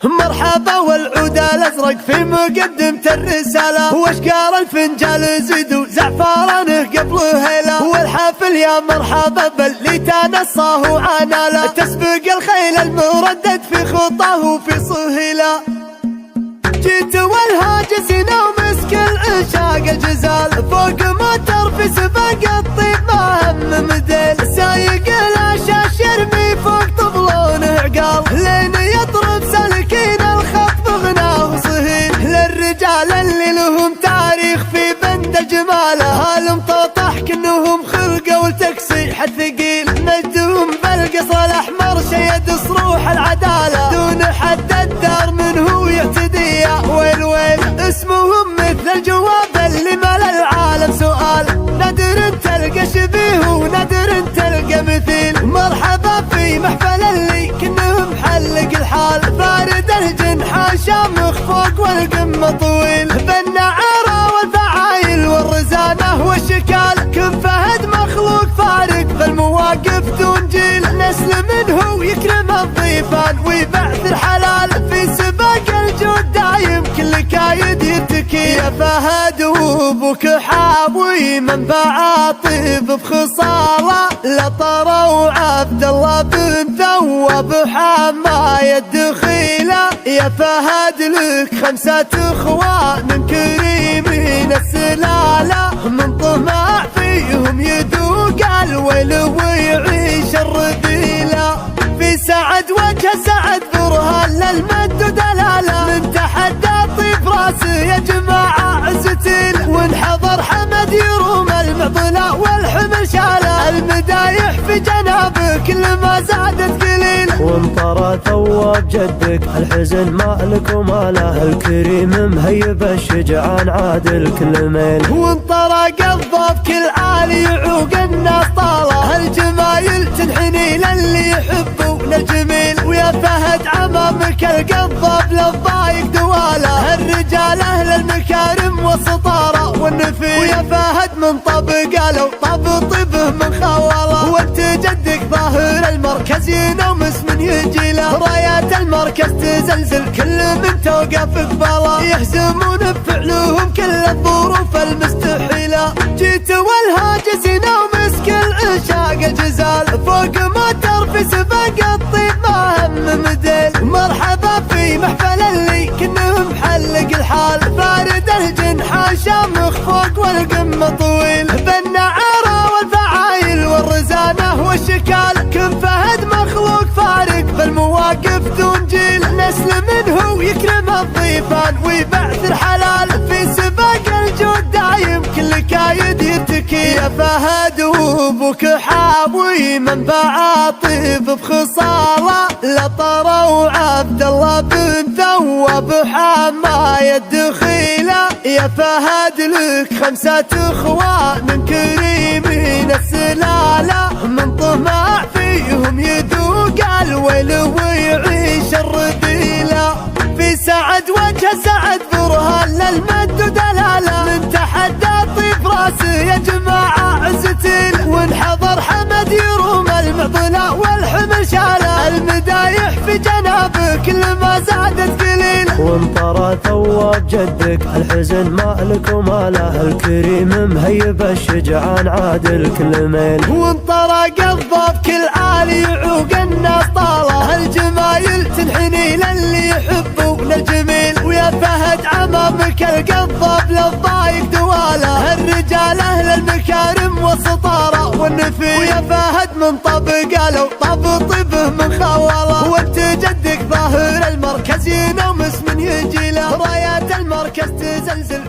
مرحبا والعود الازرق في مقدمة الرسالة، واشكال الفنجال زيدوا زعفرانه قبل هيله، والحافل يا مرحبا باللي تنصاه وعناله، تسبق الخيل المردد في خطاه وفي صهيله. جيت والهاجس ومسك العشاق الجزال، فوق موتر في سباق الطيب ما هم مدل، سايق الاشاش يرمي فوق طبلونه عقال، لين يطرب سالكين الخط بغناه صهيل، للرجال اللي لهم تاريخ في بند جماله، المطاطح كنهم خلقه والتكسيح الثقيل، مجدهم بالقصر الاحمر شيد صروح العداله، دون حد الدار من هو يعتدي يا ويل ويل، اسمهم مثل الجواب اللي ملا العالم سؤال، نادر تلقى شبيه ونادر تلقى مثيل، مرحبا في محفل اللي كنهم حلق الحال، بارد الجنح شامخ فوق والقمة طويل، بالنعارة والفعايل والرزانة والشكال، كن فهد مخلوق فارق في المواقف دون جيل، نسل منه يكرم الضيفان ويبعث الحلال، في سباق الجود دايم كل كايد يتكي، يا فهد وابوك حاوي منبع طيب بخصاله، لطرى وعبد الله بن ثواب حماية الدخيله، يا فهد لك 5 اخوان كريمين السلاله، من طمع فيهم يذوق الويل ويعيش الرذيله، في سعد وجه سعد برهان للمد ودلاله، من تحدى طيب راسه يا جماعه عزتيل، وانحضر حمد يروم المعضله والحمل شاله، المدايح في جنابه كل ما زادت قليل، وانطرى ثواب جدك الحزن مالك وماله، الكريم مهيب الشجعان عادل كل ميل، وانطرى قضب كل عالي يعوق الناس طاله، الجمايل تنحني للي يحبون الجميل، ويا فهد عمامك القضب للضايق دواله، الرجال اهل المكارم والسطاره والنفيل، ويا فهد من طب قالوا طب طيبه من خواله، وانت جدك ظاهر المركز ينوم اسم يجي له، رايات المركز تزلزل كل من توقف قباله، يهزمون بفعلهم كل الظروف المستحيله، جيت والهاجس ومسك العشاق الجزال، فوق موتر في سباق الطيب ما هم مدل، مرحبا في محفل اللي كنهم حلق الحال، بارد الجنح شامخ فوق والقمة طويل، بالنعارة والفعايل والرزانة والشكال، كن فهد مخلوق فارق في المواقف دون جيل، نسل منه يكرم الضيفان ويبعث الحلال، في سباق الجود دايم كل كايد يتكي، يا فهد وابوك حاوي منبع طيب بخصاله، لطرى وعبد الله بن ثواب حماية الدخيله، يا فهد لك 5 اخوان كريمين السلاله، من طمع فيهم يذوق الويل ويعيش الرذيله، في سعد وجه سعد برهان للمد ودلاله، من تحدى طيب راسه يا جماعه عزتيل، وانحضر حمد يروم المعضله والحمل شاله، المدايح في جنابه كل ما زادت قليل، وانطرى ثواب جدك الحزن مالك وماله، الكريم مهيب الشجعان عادل كل ميل، وانطرى قضب كل عالي يعوق الناس طاله، الجمايل تنحني للي يحبون الجميل، ويا فهد عمامك القضب للضايق دواله، الرجال اهل المكارم والسطاره والنفيل، ويا فهد من طب قالوا طب طيبه من خواله، وانت جدك ظاهر المركز ينوم اسم يجي له، رايات المركز تزلزل